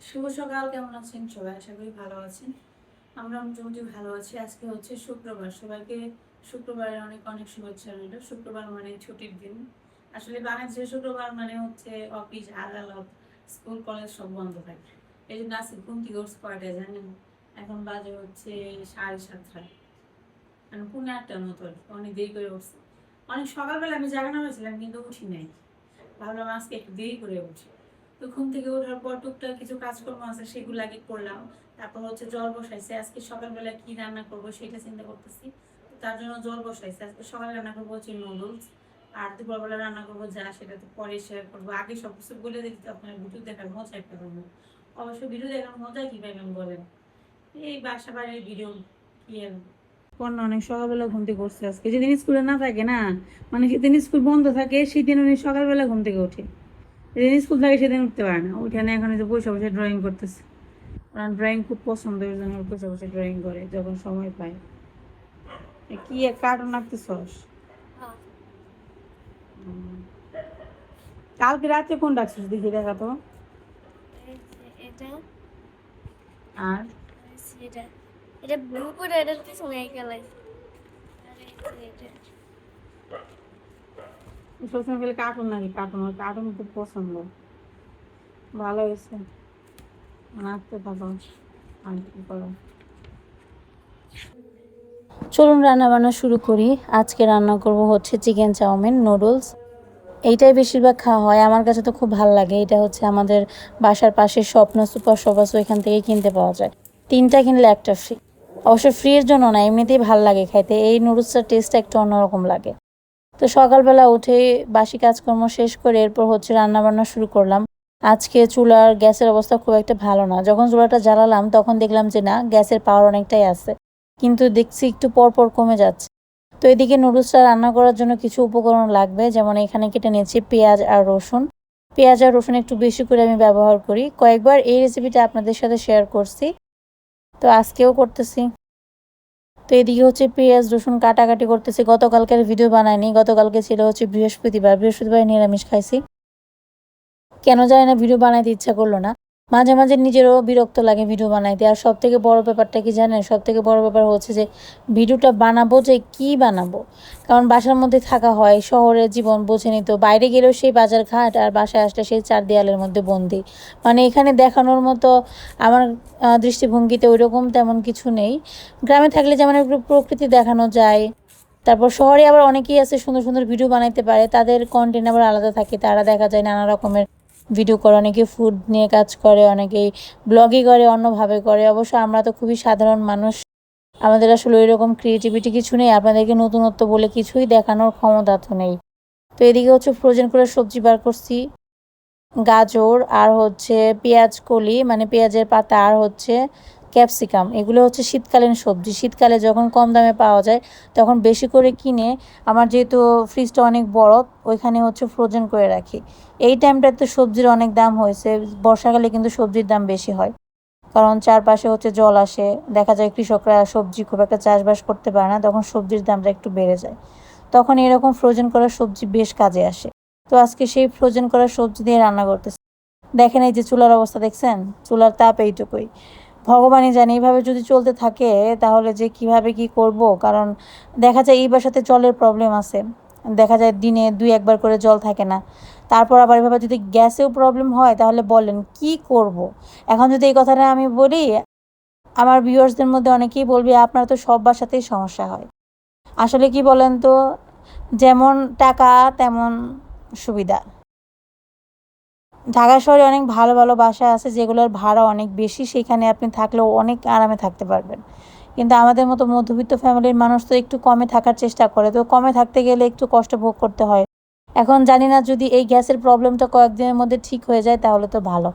শুভ সকাল, কেমন আছেন সবাই? আশা করি ভালো আছেন। আমরা মোটামুটি ভালো আছি। আজকে হচ্ছে শুক্রবার, সবাইকে শুক্রবারের অনেক অনেক শুভেচ্ছা রইল। শুক্রবার মানে ছুটির দিন। আসলে বাংলাদেশের শুক্রবার মানে হচ্ছে অফিস, আদালত, স্কুল, কলেজ সব বন্ধ থাকে। এই জন্য আজকে ঘুম থেকে উঠতে পারে জানেন, এখন বাজে হচ্ছে 7:30, মানে 7:45 মতো। অনেক দেরি করে উঠছি। অনেক সকালবেলা আমি জাগানো হয়েছিলাম কিন্তু উঠি নাই। ভাবলাম আজকে একটু দেরি করে উঠি। তো ঘুম থেকে ওঠার পর টুকটাক কিছু কাজকর্ম আছে, সেগুলো আগে করলাম। তারপর হচ্ছে জল বসাইছে। আজকে সকালবেলা কি রান্না করব সেটা চিন্তা করতেছি। তার জন্য জল বসাইছে। আজকে সকালে রান্না করবো হচ্ছে নুডলস, আর দুপুরবেলা রান্না করবো যা সেটা তো পরে শেয়ার করবো। আগে সব কিছু বলে দিতে আপনার ভিডিও দেখার মজা একটা করবো। অবশ্য ভিডিও দেখার মজা কি পাইবেন বলেন? এই বাসা বাড়ির ভিডিও কি আর অনেক সকালবেলা ঘুম থেকে উঠছে। আজকে যেদিন স্কুলে না থাকে না, মানে সেদিন স্কুল বন্ধ থাকে, সেদিন উনি সকালবেলা ঘুম থেকে ওঠে। যেদিন স্কুল থাকে সেদিন উঠতে পারে না। ওইখানে এখন যে বসে বসে ড্রয়িং করতেছে। ওনার ড্রয়িং খুব পছন্দ, ওই জন্য বসে বসে ড্রয়িং করে যখন সময় পায়। কি এক কার্টুন আঁকতেছস? কালকে রাতে কোন ডাকছিস দেখি, দেখা তো। এটা আর এটা এটা ব্লু করে এটার পিছনে গেলাই সবসময় গেলে কার্টুন নাকি? কার্টুন, কার্টুন খুব পছন্দ। ভালো হয়েছে, আঁকতে থাকো। আর কি করো? চলুন রান্না বান্না শুরু করি। আজকে রান্না করব হচ্ছে চিকেন চাউমিন নুডলস। এইটাই বেশিরভাগ খাওয়া হয়, আমার কাছে তো খুব ভালো লাগে। এটা হচ্ছে আমাদের বাসার পাশে স্বপ্ন সুপার শপ আছে, ওইখান থেকে কিনতে পাওয়া যায়। 3টা কিনলে একটা ফ্রি। অবশ্য ফ্রির জন্য না, এমনিতেই ভালো লাগে খাইতে। এই নুডলসটার টেস্টটা একটু অন্যরকম লাগে। তো সকালবেলা উঠে বাসি কাজকর্ম শেষ করে এরপর হচ্ছে রান্না বান্না শুরু করলাম। আজকে চুলার গ্যাসের অবস্থা খুব একটা ভালো না। যখন চুলাটা জ্বালালাম তখন দেখলাম যে না, গ্যাসের পাওয়ার অনেকটাই আছে, কিন্তু দেখছি একটু পর পর কমে যাচ্ছে। তো এদিকে নুডলসটা রান্না করার জন্য কিছু উপকরণ লাগবে, যেমন এখানে কেটে নিয়েছি পেঁয়াজ আর রসুন। পেঁয়াজ আর রসুন একটু বেশি করে আমি ব্যবহার করি, কয়েকবার এই রেসিপিটা আপনাদের সাথে শেয়ার করছি, তো আজকেও করতেছি। তো এদিকে হচ্ছে পেঁয়াজ রসুন কাটাকাটি করতেছি। গতকালকের ভিডিও বানাইনি, গতকালকে ছিল হচ্ছে বৃহস্পতিবার, বৃহস্পতিবার নিরামিষ খাইছি। কেন জানি না ভিডিও বানাইতে ইচ্ছা করলো না। মাঝে মাঝে নিজেরও বিরক্ত লাগে ভিডিও বানাইতে। আর সব থেকে বড় ব্যাপারটা কি জানেন? সব থেকে বড় ব্যাপার হচ্ছে যে ভিডিওটা বানাবো যে কি বানাবো। কারণ বাসার মধ্যে থাকা হয়, শহরের জীবন বোঝেনি তো, বাইরে গেলেও সেই বাজার ঘাট, আর বাসায় আসলে সেই 4 দেয়ালের মধ্যে বন্দি। মানে এখানে দেখানোর মতো আমার দৃষ্টিভঙ্গিতে ওইরকম তেমন কিছু নেই। গ্রামে থাকলে যেমন একটু প্রকৃতি দেখানো যায়। তারপর শহরে আবার অনেকেই আছে সুন্দর সুন্দর ভিডিও বানাইতে পারে, তাদের কন্টেন্ট আবার আলাদা থাকে। তারা দেখা যায় নানা রকমের ভিডিও করে, অনেকে ফুড নিয়ে কাজ করে, অনেকেই ব্লগই করে, অন্যভাবে করে। অবশ্য আমরা তো খুবই সাধারণ মানুষ, আমাদের আসলে ওই রকম ক্রিয়েটিভিটি কিছু নেই, আপনাদেরকে নতুনত্ব বলে কিছুই দেখানোর ক্ষমতা তো নেই। তো এদিকে হচ্ছে ফ্রোজেন করে সবজি বার করছি, গাজর আর হচ্ছে পেঁয়াজ কলি, মানে পেঁয়াজের পাতা, আর হচ্ছে ক্যাপসিকাম। এগুলো হচ্ছে শীতকালীন সবজি। শীতকালে যখন কম দামে পাওয়া যায় তখন বেশি করে কিনে, আমার যেহেতু ফ্রিজটা অনেক বড়, ওইখানে হচ্ছে ফ্রোজেন করে রাখি। এই টাইমটাতে সবজির অনেক দাম হয়েছে। বর্ষাকালে কিন্তু সবজির দাম বেশি হয়, কারণ চারপাশে হচ্ছে জল আসে। দেখা যায় কৃষকরা সবজি খুব একটা চাষবাস করতে পারে না, তখন সবজির দামটা একটু বেড়ে যায়। তখন এরকম ফ্রোজেন করা সবজি বেশ কাজে আসে। তো আজকে সেই ফ্রোজেন করা সবজি দিয়ে রান্না করতেছি। দেখেন এই যে চুলার অবস্থা দেখছেন, চুলার তাপ এইটুকুই। ভগবানই জানে এইভাবে যদি চলতে থাকে তাহলে যে কিভাবে কি করব। কারণ দেখা যায় এই বাসাতে জলের প্রবলেম আছে, দেখা যায় দিনে 2-1 বার করে জল থাকে না। তারপর আবার এভাবে যদি গ্যাসেও প্রবলেম হয় তাহলে বলেন কি করব। এখন যদি এই কথাটা আমি বলি, আমার ভিউয়ার্সদের মধ্যে অনেকেই বলবে আপনার তো সব বাসাতেই সমস্যা হয়। আসলে কি বলেন তো, যেমন টাকা তেমন সুবিধা। ঢাকা শহরে অনেক ভালো ভালো বাসা আছে যেগুলোর ভাড়া অনেক বেশি, সেখানে আপনি থাকলেও অনেক আরামে থাকতে পারবেন। কিন্তু আমাদের মতো মধ্যবিত্ত ফ্যামিলির মানুষ তো একটু কমে থাকার চেষ্টা করে, তো কমে থাকতে গেলে একটু কষ্ট ভোগ করতে হয়। এখন জানি না, যদি এই গ্যাসের প্রবলেমটা কয়েকদিনের মধ্যে ঠিক হয়ে যায় তাহলে তো ভালো।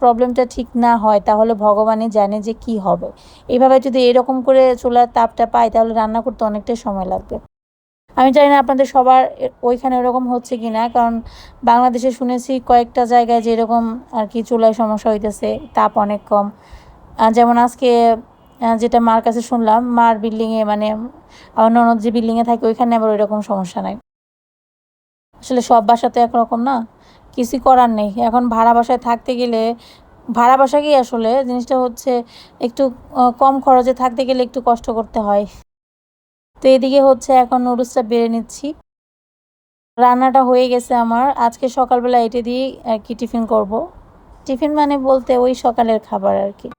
প্রবলেমটা ঠিক না হয় তাহলে ভগবানই জানে যে কি হবে। এইভাবে যদি এরকম করে চুলার তাপটা পাই তাহলে রান্না করতে অনেকটাই সময় লাগবে। আমি জানি না আপনাদের সবার ওইখানে ওরকম হচ্ছে কি না, কারণ বাংলাদেশে শুনেছি কয়েকটা জায়গায় যে এরকম আর কি চুলায় সমস্যা হইতেছে, তাপ অনেক কম। যেমন আজকে যেটা মার কাছে শুনলাম, মার বিল্ডিংয়ে, মানে আমার ননদ যে বিল্ডিংয়ে থাকে ওইখানে আবার ওইরকম সমস্যা নাই। আসলে সব বাসা তো একরকম না, কিছুই করার নেই। এখন ভাড়া বাসায় থাকতে গেলে ভাড়া বাসাকেই আসলে জিনিসটা হচ্ছে একটু কম খরচে থাকতে গেলে একটু কষ্ট করতে হয়। তো এদিকে হচ্ছে এখন নুডলসটা বেড়ে নিচ্ছি। রান্নাটা হয়ে গেছে আমার। আজকে সকালবেলা এটা দিয়েই আর কি টিফিন করব। টিফিন মানে বলতে ওই সকালের খাবার আর কি।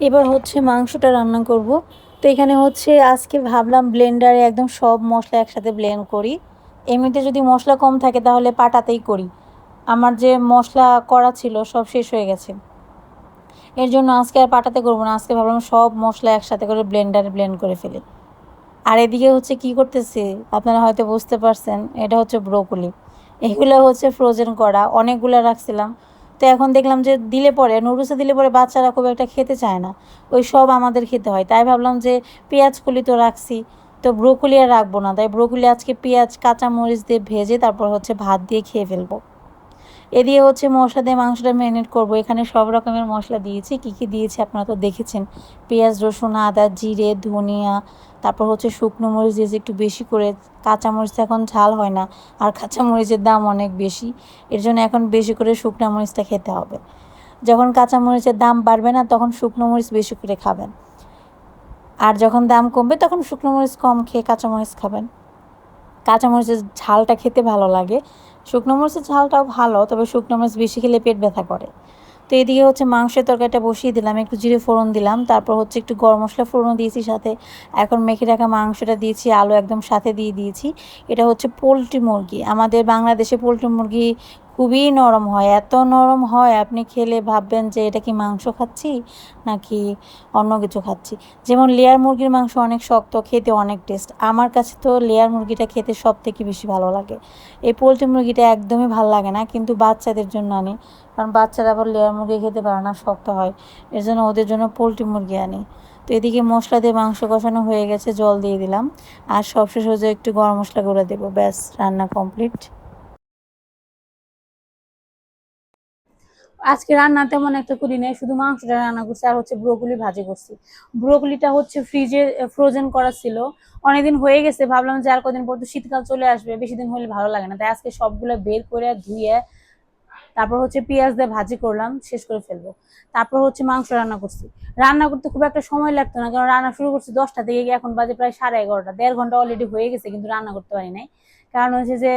এবার হচ্ছে মাংসটা রান্না করব। তো এখানে হচ্ছে আজকে ভাবলাম ব্লেন্ডারে একদম সব মশলা একসাথে ব্লেন্ড করি। এমনিতে যদি মশলা কম থাকে তাহলে পাটাতেই করি। আমার যে মশলা করা ছিল সব শেষ হয়ে গেছে, এর জন্য আজকে আর পাটাতে করবো না। আজকে ভাবলাম সব মশলা একসাথে করে ব্লেন্ডারে ব্লেন্ড করে ফেলি। আর এদিকে হচ্ছে কি করতেছি আপনারা হয়তো বুঝতে পারছেন, এটা হচ্ছে ব্রোকলি। এগুলো হচ্ছে ফ্রোজেন করা, অনেকগুলো রাখছিলাম। তো এখন দেখলাম যে দিলে পরে নুডলসে দিলে পরে বাচ্চারা খুব একটা খেতে চায় না, ওই সব আমাদের খেতে হয়। তাই ভাবলাম যে পেঁয়াজ কলি তো রাখছি, তো ব্রোকলি আর রাখবো না। তাই ব্রোকলি আজকে পেঁয়াজ কাঁচামরিচ দিয়ে ভেজে তারপর হচ্ছে ভাত দিয়ে খেয়ে ফেলবো। এদিকে হচ্ছে মশলা দিয়ে মাংসটা ম্যারিনেট করবো। এখানে সব রকমের মশলা দিয়েছি, কী কী দিয়েছি আপনারা তো দেখেছেন। পেঁয়াজ, রসুন, আদা, জিরে, ধনিয়া, তারপর হচ্ছে শুকনো মরিচ দিয়েছি একটু বেশি করে। কাঁচামরিচ এখন ঝাল হয় না, আর কাঁচামরিচের দাম অনেক বেশি, এর জন্য এখন বেশি করে শুকনো মরিচটা খেতে হবে। যখন কাঁচামরিচের দাম বাড়বে না তখন শুকনো মরিচ বেশি করে খাবেন, আর যখন দাম কমবে তখন শুকনো মরিচ কম খেয়ে কাঁচামরিচ খাবেন। কাঁচামরিচের ঝালটা খেতে ভালো লাগে, শুকনো মরিচের ঝালটাও ভালো, তবে শুকনো মরিচ বেশি খেলে পেট ব্যথা করে। তো এদিকে হচ্ছে মাংসের তরকারিটা বসিয়ে দিলাম, একটু জিরে ফোড়ন দিলাম, তারপর হচ্ছে একটু গরম মশলা ফোড়ন দিয়েছি সাথে। এখন মেখে রাখা মাংসটা দিয়েছি, আলু একদম সাথে দিয়ে দিয়েছি। এটা হচ্ছে পোলট্রি মুরগি। আমাদের বাংলাদেশে পোলট্রি মুরগি খুবই নরম হয়, এত নরম হয় আপনি খেলে ভাববেন যে এটা কি মাংস খাচ্ছি নাকি অন্য কিছু খাচ্ছি। যেমন লেয়ার মুরগির মাংস অনেক শক্ত, খেতে অনেক টেস্ট। আমার কাছে তো লেয়ার মুরগিটা খেতে সব থেকে বেশি ভালো লাগে। এই পোলট্রি মুরগিটা একদমই ভালো লাগে না, কিন্তু বাচ্চাদের জন্য আনি, কারণ বাচ্চারা আবার লেয়ার মুরগি খেতে পারে না, শক্ত হয়। এর জন্য ওদের জন্য পোলট্রি মুরগি আনি। তো এদিকে মশলা দিয়ে মাংস কষানো হয়ে গেছে, জল দিয়ে দিলাম, আর সবশেষ হয়ে একটু গরম মশলা গুঁড়ো দেবো, ব্যাস রান্না কমপ্লিট। আজকে রান্না তেমন একটা করি নাই, শুধু মাংসটা রান্না করছি আর হচ্ছে ব্রোকলি ভাজি করছি। ব্রোকলিটা হচ্ছে ফ্রিজে ফ্রোজেন করা ছিল, অনেকদিন হয়ে গেছে। ভাবলাম যে আর কদিন পর তো শীতকাল চলে আসবে, বেশি দিন হলে ভালো লাগে না, তাই আজকে সবগুলো বের করে ধুয়ে তারপর হচ্ছে পেঁয়াজ দিয়ে ভাজি করলাম, শেষ করে ফেলবো। তারপর হচ্ছে মাংস রান্না করছি। রান্না করতে খুব একটা সময় লাগতো না, কারণ রান্না শুরু করছি 10টা থেকে, গিয়ে এখন বাজে প্রায় 11:30, 1.5 ঘন্টা অলরেডি হয়ে গেছে, কিন্তু রান্না করতে পারি নাই। কারণ হচ্ছে যে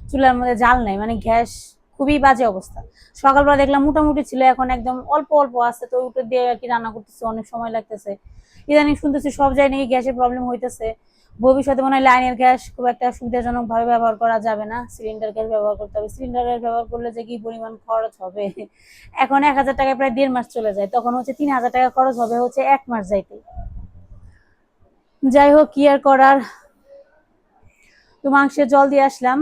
চুলার মধ্যে জাল নাই, মানে গ্যাস খুবই বাজে অবস্থা। সকালবেলা দেখলাম মোটামুটি ছিল, এখন একদম অল্প অল্প আছে, তো ওটা দিয়ে আর কি রান্না করতেছে, অনেক সময় লাগতেছে। ইদানিং শুনতেছি সব জায়গায় নাকি গ্যাসের প্রবলেম হইতেছে। ভবিষ্যতে মনে হয় লাইনের গ্যাস খুব একটা সুবিধাজনক ভাবে ব্যবহার করা যাবে না, সিলিন্ডার গ্যাস ব্যবহার করতে হবে। সিলিন্ডার গ্যাস ব্যবহার করলে যে কি পরিমাণ খরচ হবে, এখন 1,000 টাকায় প্রায় 1.5 মাস চলে যায়, তখন হচ্ছে 3,000 টাকা খরচ হবে হচ্ছে 1 মাস যাইতে। যাই হোক, কি আর করার। তো মাংসের জল দিয়ে আসলাম,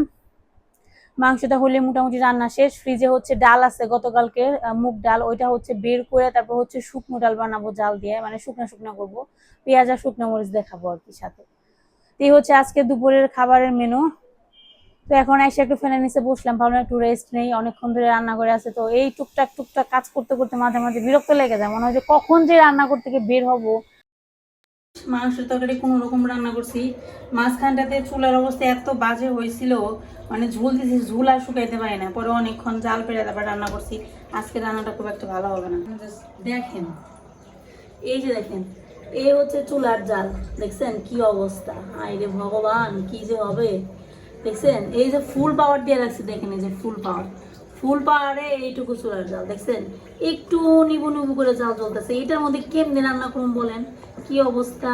মাংসটা হলে মোটামুটি রান্না শেষ। ফ্রিজে হচ্ছে ডাল আছে গতকালকে, মুগ ডাল, ওইটা হচ্ছে বের করে তারপর হচ্ছে শুকনো ডাল বানাবো জাল দিয়ে, মানে শুকনো শুকনো করবো, পেঁয়াজ আর শুকনো মরিচ দেখাবো আর কি সাথে। এই হচ্ছে আজকে দুপুরের খাবারের মেনু। তো এখন এসে একটু ফ্যানের নিচে বসলাম, ভাবলাম একটু রেস্ট নেই, অনেকক্ষণ ধরে রান্না করে আছে। তো এই টুকটাক টুকটাক কাজ করতে করতে মাঝে মাঝে বিরক্ত লেগে যায়, মনে হয় যে কখন যে রান্না করতে গিয়ে বের হবো। মাংসের তরকারি কোনো রকম রান্না করছি, মাঝখানটাতে চুলার অবস্থা এত বাজে হয়েছিল, মানে ঝুল দিয়েছি, ঝুল আর শুকাইতে পারি না, পরে অনেকক্ষণ জাল পেরে তারপর রান্না করছি। আজকে রান্নাটা খুব একটা ভালো হবে না। দেখেন, এই যে দেখেন, এই হচ্ছে চুলার জাল, দেখছেন কি অবস্থা, আই রে ভগবান কি যে হবে। দেখছেন, এই যে ফুল পাওয়ার দিয়ে রাখছি, দেখেন এই যে ফুল ফুল পাহাড়ে এইটুকু চুলার জাল দেখছেন, একটু নিবু নিবু করে জাল জ্বলতেছে। এটার মধ্যে কেমনে রান্না করুন বলেন, কি অবস্থা।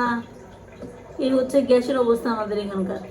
এই হচ্ছে গ্যাসের অবস্থা আমাদের এখানকার।